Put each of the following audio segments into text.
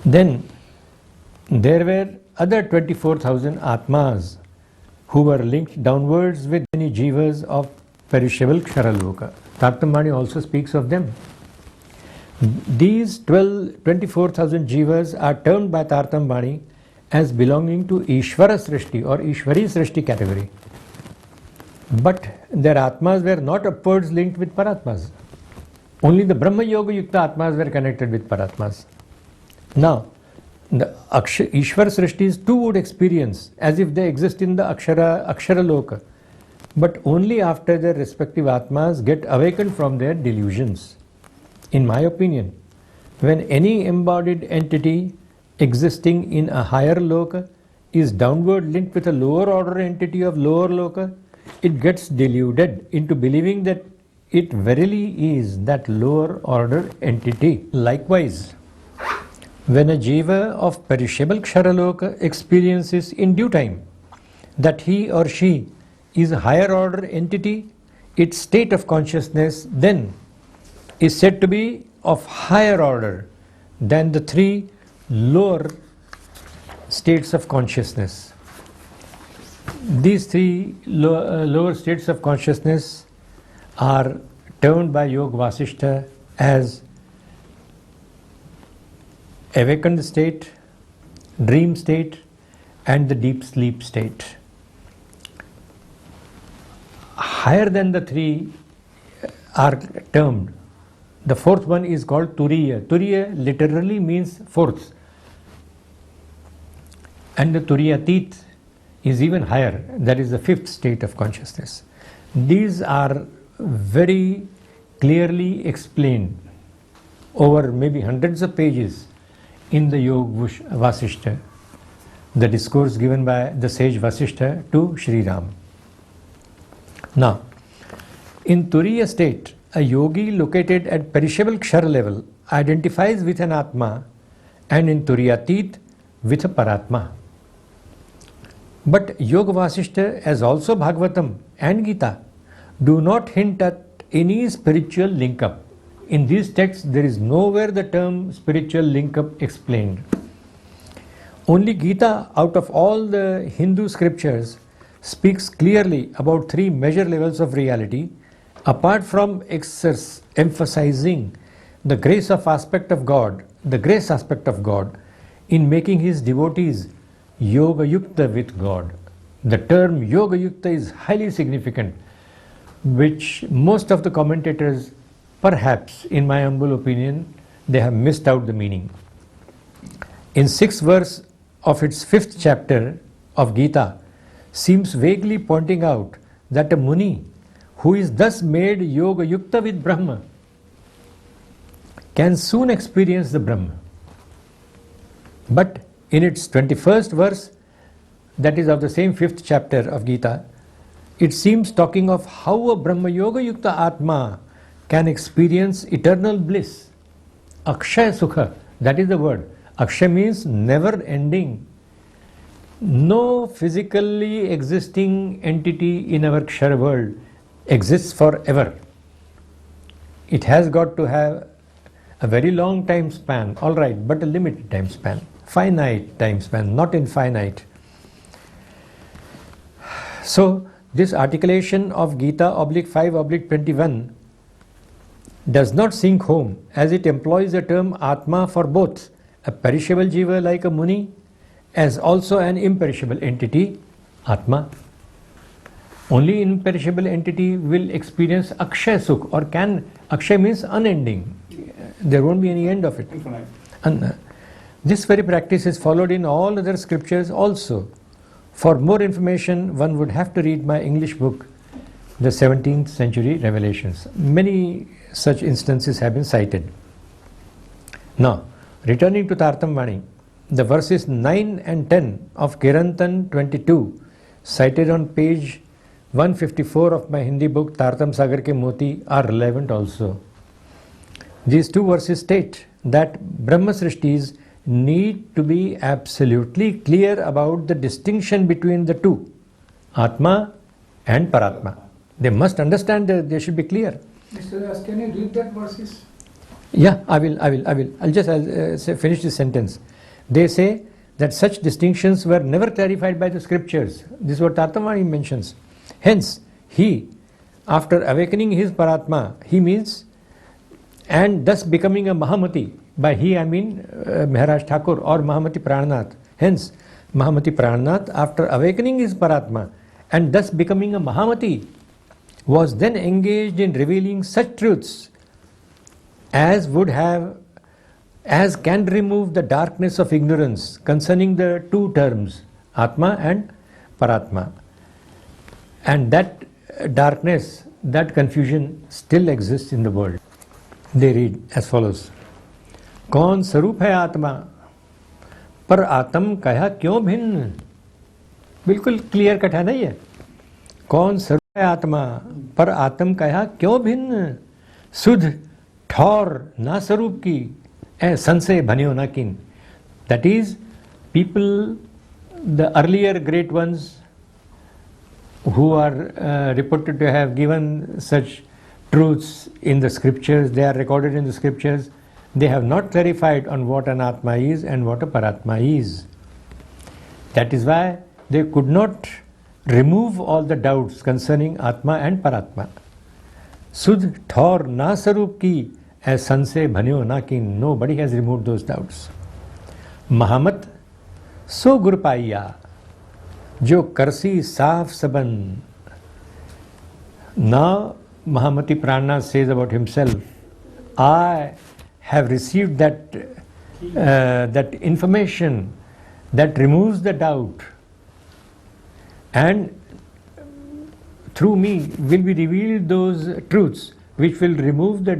Then there were other 24,000 Atmas who were linked downwards with many jivas of perishable Ksharaloka. Tartam Vani also speaks of them. These 24,000 jivas are termed by Tartam Vani as belonging to Ishvara Srishti or Ishvari Srishti category. But their Atmas were not upwards linked with Paratmas. Only the Brahma Yog Yukta Atmas were connected with Paratmas. Now, the Ishvara Srishtis too would experience as if they exist in the Akshara Loka, but only after their respective Atmas get awakened from their delusions. In my opinion, when any embodied entity existing in a higher loka is downward linked with a lower order entity of lower loka, it gets deluded into believing that it verily is that lower order entity. Likewise, when a jiva of perishable Ksharaloka experiences in due time that he or she is a higher order entity, its state of consciousness then is said to be of higher order than the three lower states of consciousness. These three lower states of consciousness are termed by Yoga Vasishtha as awakened state, dream state, and the deep sleep state. Higher than the three are termed. The fourth one is called Turiya. Turiya literally means fourth. And the Turiyatit is even higher. That is the fifth state of consciousness. These are very clearly explained over maybe hundreds of pages in the Yoga Vasishtha, the discourse given by the sage Vasishtha to Sri Ram. Now, in Turiya state, a yogi located at perishable Kshara level identifies with an Atma, and in Turiyatit with a Paratma. But Yoga Vasishtha, as also Bhagavatam and Gita, do not hint at any spiritual linkup. In these texts, there is nowhere the term spiritual linkup explained. Only Gita, out of all the Hindu scriptures, speaks clearly about three measure levels of reality, apart from emphasizing the grace aspect of God in making his devotees Yoga Yukta with God. The term Yoga Yukta is highly significant, which most of the commentators, perhaps in my humble opinion, they have missed out the meaning. In 6th verse of its 5th chapter of Gita seems vaguely pointing out that a Muni who is thus made Yoga Yukta with Brahma can soon experience the Brahma. But in its 21st verse, that is of the same 5th chapter of Gita, it seems talking of how a Brahma Yoga Yukta Atma can experience eternal bliss. Akshaya Sukha, that is the word. Akshaya means never ending. No physically existing entity in our Kshara world exists forever. It has got to have a very long time span, all right, but a limited time span, finite time span, not infinite. So this articulation of Gita /5/21 does not sink home, as it employs the term Atma for both a perishable jiva like a Muni as also an imperishable entity, Atma. Only imperishable entity will experience Akshaya Sukh, or can. Akshaya means unending. There won't be any end of it. Infinite. And this very practice is followed in all other scriptures also. For more information, one would have to read my English book, The 17th Century Revelations. Many such instances have been cited. Now, returning to Tartam Vani, the verses 9 and 10 of Kirantan 22, cited on page 154 of my Hindi book Tartam Sagar Ke Moti, are relevant also. These two verses state that Brahma Srishtis need to be absolutely clear about the distinction between the two, Atma and Paratma. They must understand that they should be clear. Mr. Das, can you read that verses? Yeah, I will. I'll just finish this sentence. They say that such distinctions were never clarified by the scriptures. This is what Tartam Vani mentions. Hence, he, after awakening his Paratma, he means, and thus becoming a Mahamati, by he I mean Maharaj Thakur or Mahamati Prannath. Hence, Mahamati Prannath, after awakening his Paratma and thus becoming a Mahamati, was then engaged in revealing such truths as can remove the darkness of ignorance concerning the two terms, Atma and Paratma. And that darkness, that confusion still exists in the world. They read as follows. कौन स्वरूप है आत्मा पर आत्म कहा क्यों भिन्न? बिल्कुल क्लियर कट है नहीं है. कौन स्वरूप है आत्मा पर आत्म कहा क्यों भिन्न? सुध ठौर ना स्वरूप की ऐ संशय बन्यो ना किन. That is, people, the earlier great ones who are reported to have given such truths in the scriptures, they are recorded in the scriptures, they have not clarified on what an Atma is and what a Paratma is. That is why they could not remove all the doubts concerning Atma and Paratma. Sudh thor na sarup ki as sanse bhanyo na kin. Nobody has removed those doubts. Mahamat so gurpaiya jo karsi saaf saban. Now Mahamati Prannath says about himself, I have received that information that removes the doubt, and through me will be revealed those truths which will remove the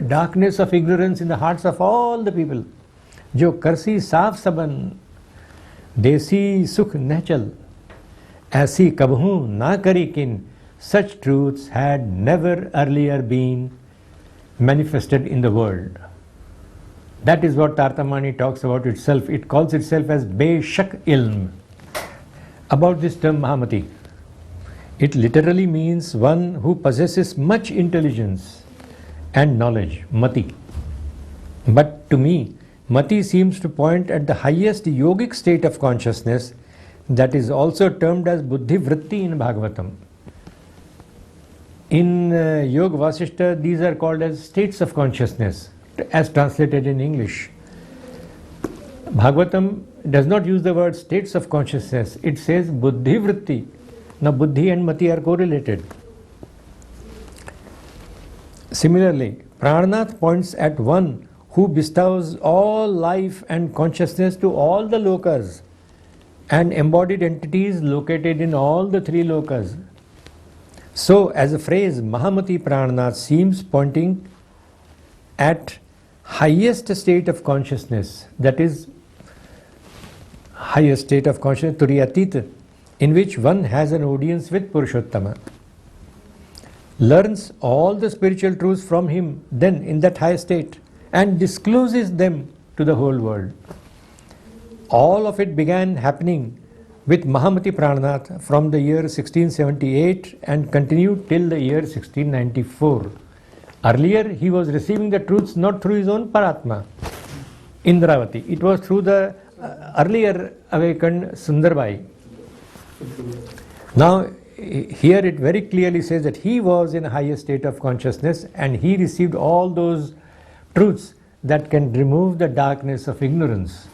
darkness of ignorance in the hearts of all the people. Jo karsi saaf saban, desi sukh nechal, aisi kabhu na kari kin. Such truths had never earlier been manifested in the world. That is what Tartam Vani talks about itself. It calls itself as Beshak Ilm. About this term Mahamati, it literally means one who possesses much intelligence and knowledge, Mati. But to me, Mati seems to point at the highest yogic state of consciousness that is also termed as Buddhi Vritti in Bhagavatam. In Yoga Vasishta, these are called as states of consciousness, as translated in English. Bhagavatam does not use the word states of consciousness, it says Buddhi Vritti. Now, Buddhi and Mati are correlated. Similarly, Prannath points at one who bestows all life and consciousness to all the lokas and embodied entities located in all the three lokas. So, as a phrase, Mahamati Prannath seems pointing at highest state of consciousness, that is, highest state of consciousness, Turiyatit, in which one has an audience with Purushottama, learns all the spiritual truths from him, then in that high state, and discloses them to the whole world. All of it began happening with Mahamati Prannath from the year 1678 and continued till the year 1694. Earlier, he was receiving the truths not through his own Paratma, Indravati. It was through the earlier awakened Sundarbai. Now, here it very clearly says that he was in a higher state of consciousness and he received all those truths that can remove the darkness of ignorance.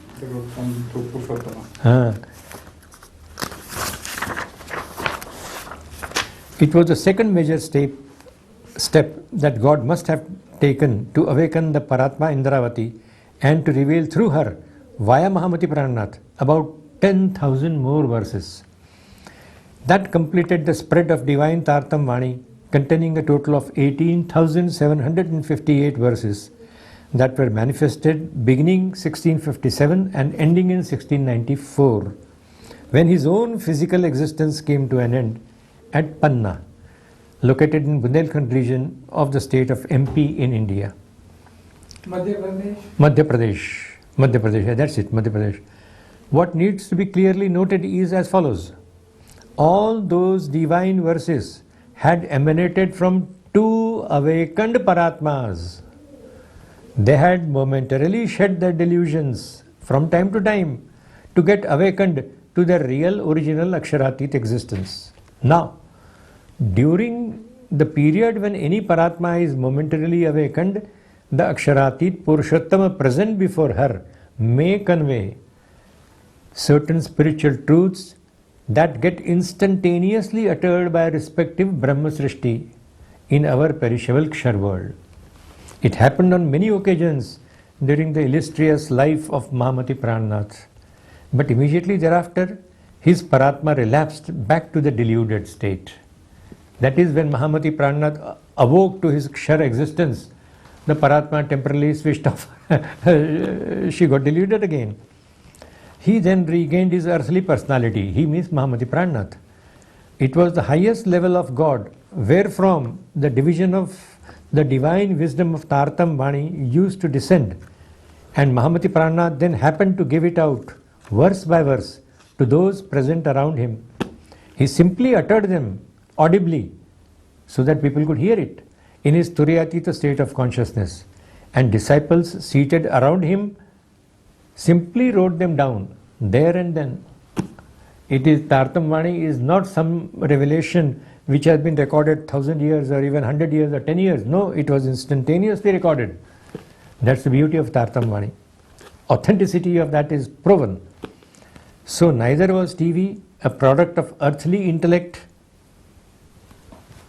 It was the second major step that God must have taken to awaken the Paratma Indravati and to reveal through her, via Mahamati Prannath, about 10,000 more verses. That completed the spread of divine Tartam Vani, containing a total of 18,758 verses that were manifested beginning 1657 and ending in 1694, when his own physical existence came to an end at Panna, located in Bundelkhand region of the state of MP in India. Madhya Pradesh, that's it, Madhya Pradesh. What needs to be clearly noted is as follows. All those divine verses had emanated from two awakened Paratmas. They had momentarily shed their delusions from time to time to get awakened to their real original Aksharatit existence. Now, during the period when any Paratma is momentarily awakened, the Aksharatit Purushottama present before her may convey certain spiritual truths that get instantaneously uttered by respective Brahma Srishti in our perishable Kshar world. It happened on many occasions during the illustrious life of Mahamati Prannath, but immediately thereafter his Paratma relapsed back to the deluded state. That is, when Mahamati Prannath awoke to his Kshar existence, the Paratma temporarily switched off. She got deluded again. He then regained his earthly personality. He means Mahamati Prannath. It was the highest level of God, wherefrom the division of the divine wisdom of Tartam Vani used to descend, and Mahamati Prannath then happened to give it out, verse by verse, to those present around him. He simply uttered them audibly so that people could hear it in his Turiyatit state of consciousness, and disciples seated around him simply wrote them down there and then. It is Tartam Vani is not some revelation which has been recorded 1,000 years or even 100 years or 10 years. No, it was instantaneously recorded. That's the beauty of Tartam Vani. Authenticity of that is proven. So neither was TV a product of earthly intellect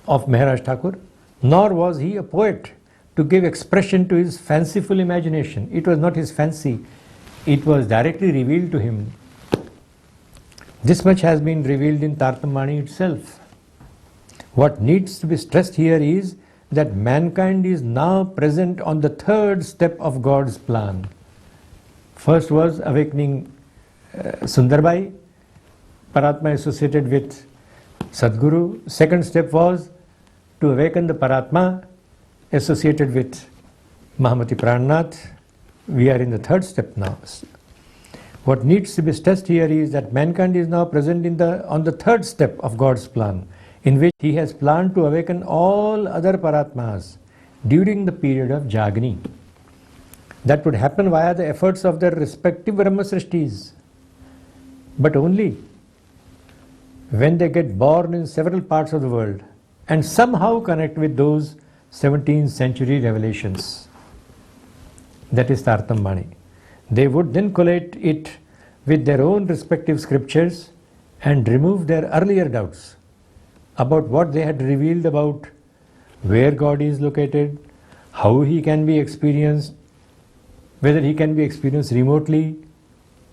of Maharaj Thakur, nor was he a poet to give expression to his fanciful imagination. It was not his fancy. It was directly revealed to him. This much has been revealed in Tartam Vani itself. What needs to be stressed here is that mankind is now present on the third step of God's plan. First was awakening Sundarbai, Paratma associated with Sadguru. Second step was to awaken the Paratma associated with Mahamati Prannath. We are in the third step now. What needs to be stressed here is that mankind is now present on the third step of God's plan, in which he has planned to awaken all other Paratmas during the period of Jagni. That would happen via the efforts of their respective Brahma Srishtis, but only when they get born in several parts of the world and somehow connect with those 17th century revelations. That is Tartam Vani. They would then collate it with their own respective scriptures and remove their earlier doubts about what they had revealed about where God is located, how he can be experienced, whether he can be experienced remotely,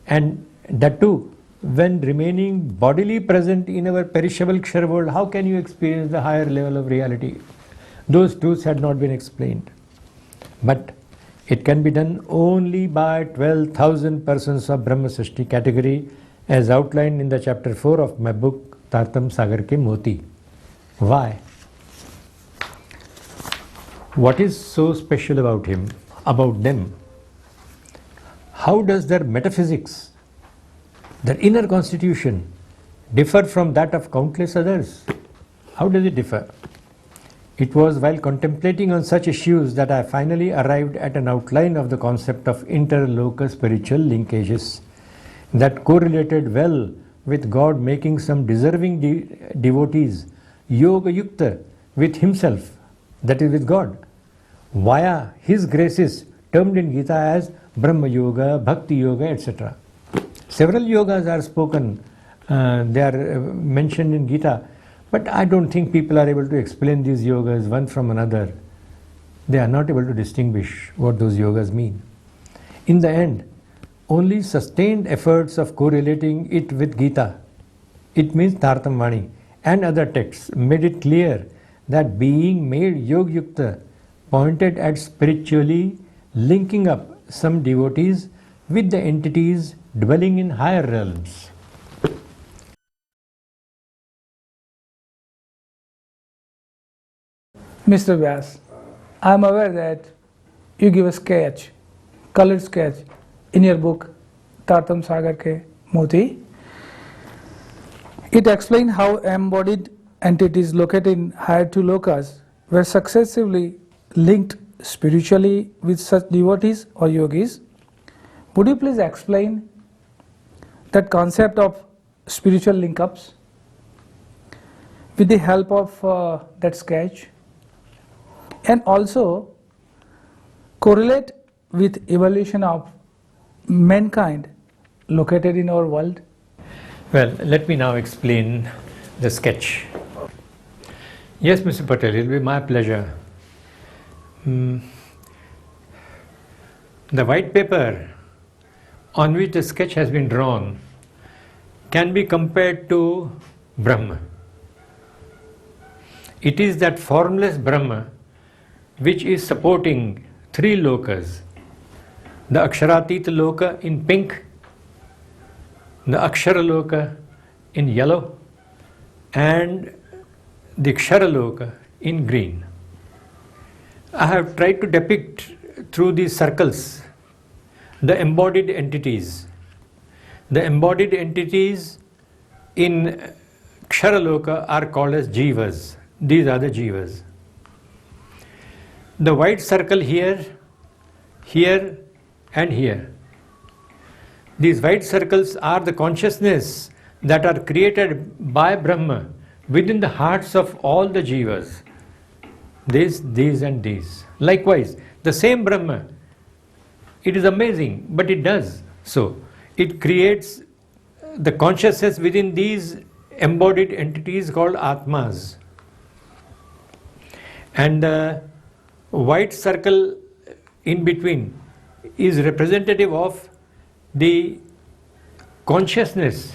and that too, when remaining bodily present in our perishable Kshar world, how can you experience the higher level of reality? Those truths had not been explained. But it can be done only by 12,000 persons of Brahma Srishti category, as outlined in the chapter 4 of my book Tartam Sagar Ke Moti. Why? What is so special about him, about them? How does their metaphysics, their inner constitution, differ from that of countless others? How does it differ? It was while contemplating on such issues that I finally arrived at an outline of the concept of interlocal spiritual linkages that correlated well with God making some deserving devotees Yoga Yukta with himself, that is with God, via his graces termed in Gita as Brahma Yoga, Bhakti Yoga, etc. Several yogas are spoken, they are mentioned in Gita, but I don't think people are able to explain these yogas one from another. They are not able to distinguish what those yogas mean. In the end, only sustained efforts of correlating it with Gita, it means Tartam Vani, and other texts made it clear that being made Yog Yukta pointed at spiritually linking up some devotees with the entities dwelling in higher realms. Mr. Vyas, I am aware that you give a sketch, colored sketch, in your book Tartam Sagar Ke Moti. It explains how embodied entities located in higher two lokas were successively linked spiritually with such devotees or yogis, would you please explain that concept of spiritual linkups with the help of that sketch, and also correlate with evolution of mankind located in our world? Well, let me now explain the sketch. Yes, Mr. Patel, it will be my pleasure. The white paper on which the sketch has been drawn can be compared to Brahma. It is that formless Brahma which is supporting three lokas: the Aksharatit loka in pink, the Akshara loka in yellow, and the Kshara loka in green. I have tried to depict through these circles the embodied entities. The embodied entities in Kshara loka are called as jivas. These are the jivas. The white circle here, here, and here. These white circles are the consciousness that are created by Brahma within the hearts of all the jivas. These, and these. Likewise, the same Brahma, it is amazing, but it does so. It creates the consciousness within these embodied entities called Atmas. And the white circle in between is representative of the consciousness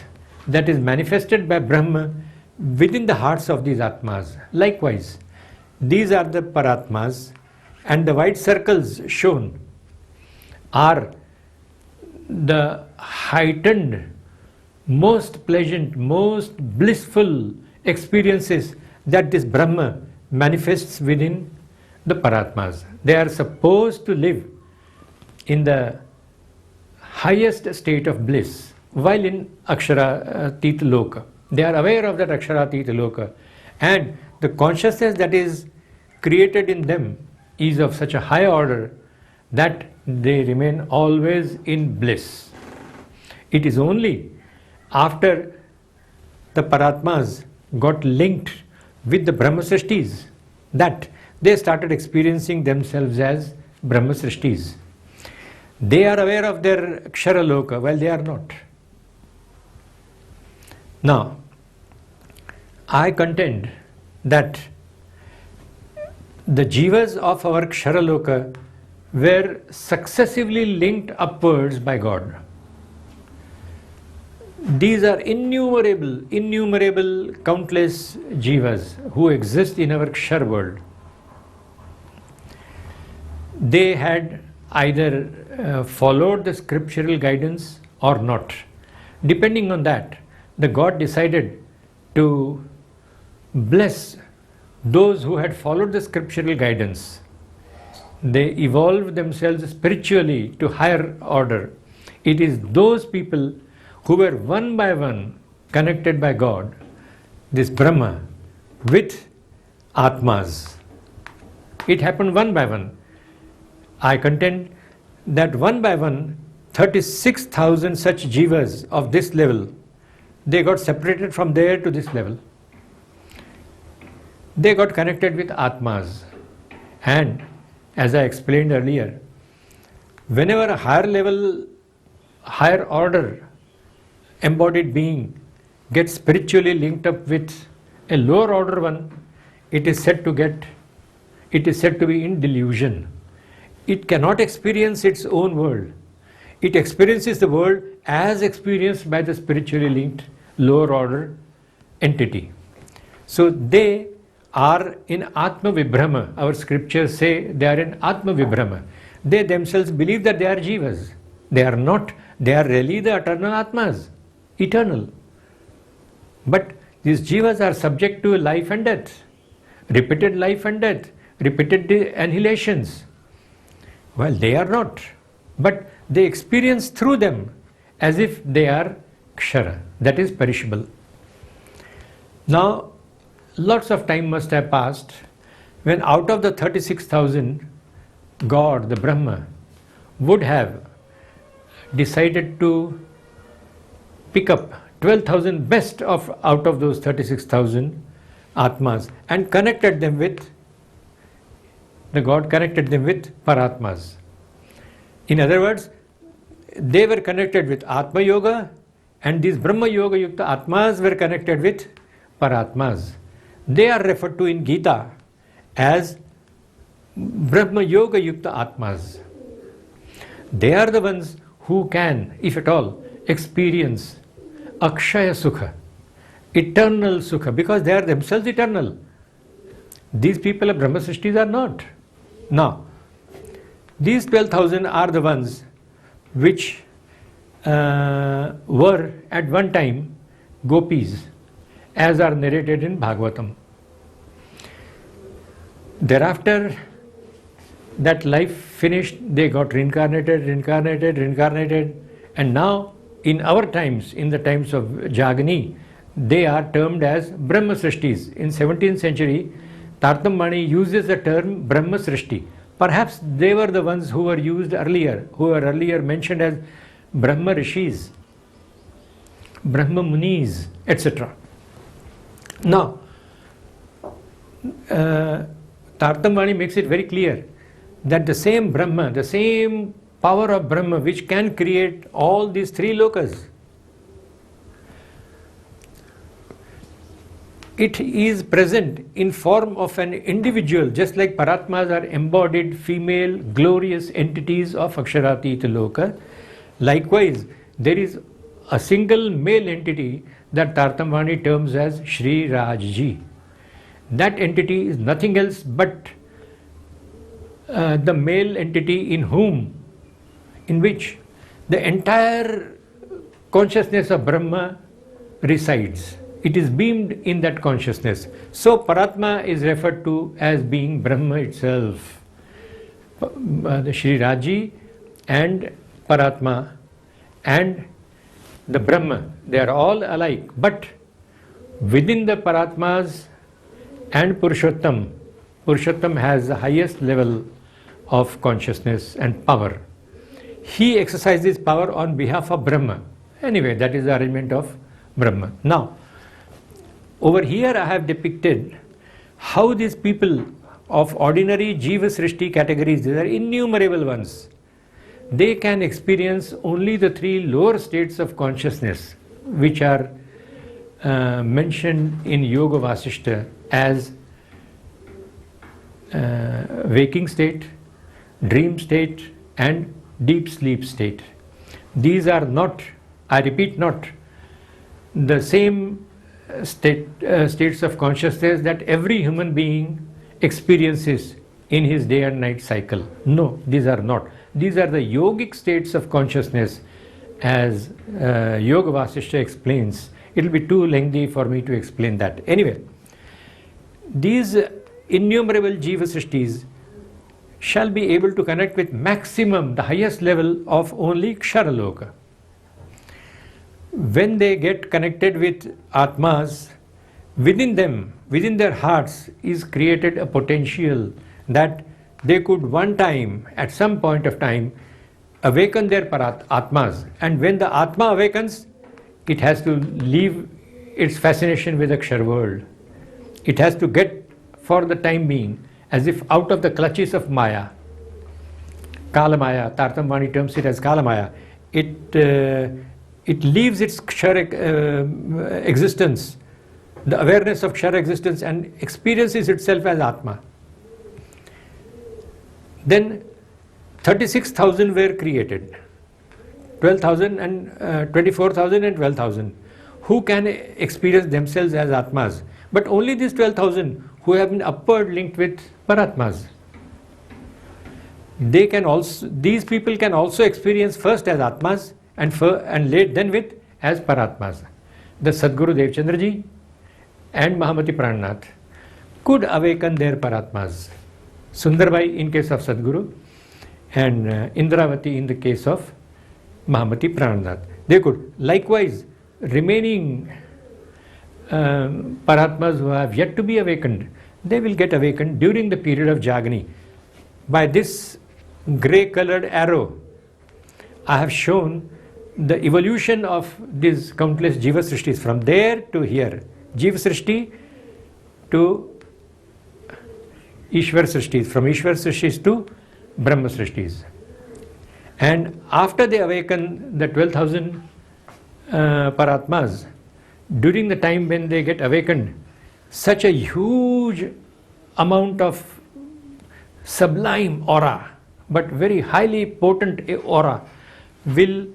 that is manifested by Brahma within the hearts of these Atmas. Likewise, these are the Paratmas, and the white circles shown are the heightened, most pleasant, most blissful experiences that this Brahma manifests within the Paratmas. They are supposed to live in the highest state of bliss while in Aksharatit loka. They are aware of that Aksharatit loka, and the consciousness that is created in them is of such a high order that they remain always in bliss. It is only after the Paratmas got linked with the Brahma Srishtis that they started experiencing themselves as Brahma Srishtis. They are aware of their Kshara loka while they are not. Now, I contend that the jivas of our Kshara loka were successively linked upwards by God. These are innumerable, countless jivas who exist in our Kshar world. They had either followed the scriptural guidance or not. Depending on that, the God decided to bless those who had followed the scriptural guidance. They evolved themselves spiritually to higher order. It is those people who were one by one connected by God, this Brahma, with Atmas. It happened one by one. I contend that one by one, 36,000 such jivas of this level, they got separated from there to this level. They got connected with Atmas. And as I explained earlier, whenever a higher level, higher order embodied being gets spiritually linked up with a lower order one, it is said to be in delusion. It cannot experience its own world. It experiences the world as experienced by the spiritually linked lower order entity. So they are in Atma Vibhrama. Our scriptures say they are in Atma Vibhrama. They themselves believe that they are jivas. They are not. They are really the eternal Atmas, eternal. But these jivas are subject to life and death, repeated life and death, repeated annihilations. Well, they are not. But they experience through them as if they are Kshara, that is perishable. Now, lots of time must have passed when out of the 36,000, God, the Brahma, would have decided to pick up 12,000 best out of those 36,000 Atmas and connected them with, the God connected them with Paratmas. In other words, they were connected with Atma Yoga, and these Brahma Yog Yukta Atmas were connected with Paratmas. They are referred to in Gita as Brahma Yog Yukta Atmas. They are the ones who can, if at all, experience Akshaya Sukha, eternal Sukha, because they are themselves eternal. These people of Brahma Srishtis are not. Now, these 12,000 are the ones which were at one time gopis, as are narrated in Bhagavatam. Thereafter, that life finished, they got reincarnated, and now in our times, in the times of Jagani, they are termed as Brahma Srishtis. In 17th century, Tartam Vani uses the term Brahma Srishti. Perhaps they were the ones who were used earlier, who were earlier mentioned as Brahma Rishis, Brahma Munis, etc. Now, Tartam Vani makes it very clear that the same Brahma, the same power of Brahma which can create all these three lokas, it is present in form of an individual, just like Paratmas are embodied female glorious entities of Aksharatita Loka. Likewise, there is a single male entity that Tartam Vani terms as Shri Rajji. That entity is nothing else but the male entity in which the entire consciousness of Brahma resides. It is beamed in that consciousness. So Paratma is referred to as being Brahma itself. The Shri Raji and Paratma and the Brahma, they are all alike. But within the Paratmas and Purushottam, Purushottam has the highest level of consciousness and power. He exercises power on behalf of Brahma. Anyway, that is the arrangement of Brahma. Now, over here I have depicted how these people of ordinary Jiva Srishti categories, these are innumerable ones, they can experience only the three lower states of consciousness which are mentioned in Yoga Vasishta as waking state, dream state and deep sleep state. These are not, I repeat, not the same states of consciousness that every human being experiences in his day and night cycle. No, these are not. These are the yogic states of consciousness as Yoga Vasishta explains. It will be too lengthy for me to explain that. Anyway, these innumerable Jiva Srishtis shall be able to connect with maximum, the highest level of only Ksharaloka. When they get connected with Atmas, within them, within their hearts is created a potential that they could one time, at some point of time, awaken their Atmas. And when the Atma awakens, it has to leave its fascination with the Kshar world. It has to get, for the time being, as if out of the clutches of Maya, Kala Maya, Tartam Vani terms it as Kala Maya. It leaves its Kshar existence, the awareness of Kshar existence, and experiences itself as Atma. Then 36,000 were created, 12,000 and 24,000 and 12,000, who can experience themselves as Atmas. But only these 12,000 who have been upward linked with Paratmas. They can also, these people can also experience first as Atmas and late then with as Paratmas. The Sadguru Devchandra Ji and Mahamati Prannath could awaken their Paratmas. Sundarbai in case of Sadguru and Indravati in the case of Mahamati Prannath. They could. Likewise, remaining Paratmas who have yet to be awakened, they will get awakened during the period of Jagani. By this grey colored arrow, I have shown the evolution of these countless Jiva Srishtis from there to here. Jiva Srishti to Ishwar Srishtis, from Ishwar Srishtis to Brahma Srishtis. And after they awaken the 12,000 Paratmas, during the time when they get awakened, such a huge amount of sublime aura, but very highly potent aura, will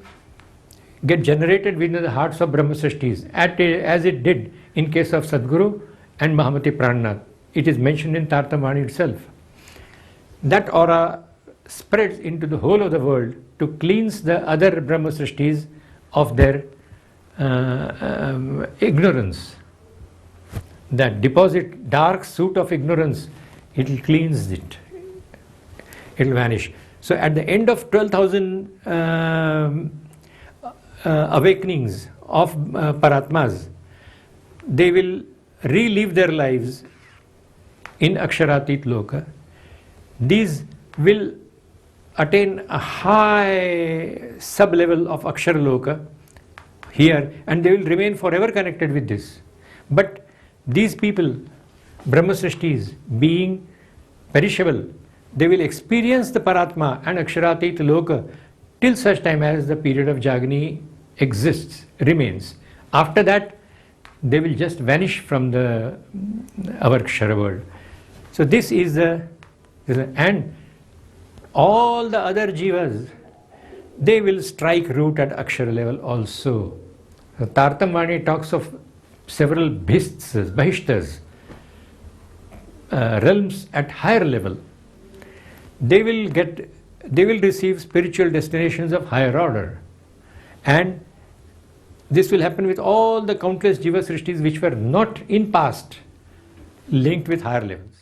get generated within the hearts of Brahma Srishtis, as it did in case of Sadguru and Mahamati Prannath. It is mentioned in Tartam Vani itself. That aura spreads into the whole of the world to cleanse the other Brahma Srishtis of their ignorance. That deposit, dark soot of ignorance, it will cleanse it. It will vanish. So at the end of 12,000 awakenings of Paratmas, they will relive their lives in Aksharatit Loka. These will attain a high sub-level of Akshara Loka here, and they will remain forever connected with this. But these people, Brahma Srishtis, being perishable, they will experience the Paratma and Aksharatit Loka till such time as the period of Jagni exists, remains. After that, they will just vanish from our Kshara world. So this is and all the other jivas, they will strike root at Akshara level also. So Tartam Vani talks of several bahishtas, realms at higher level. They will receive spiritual destinations of higher order. And this will happen with all the countless Jiva Srishtis which were not in past linked with higher levels.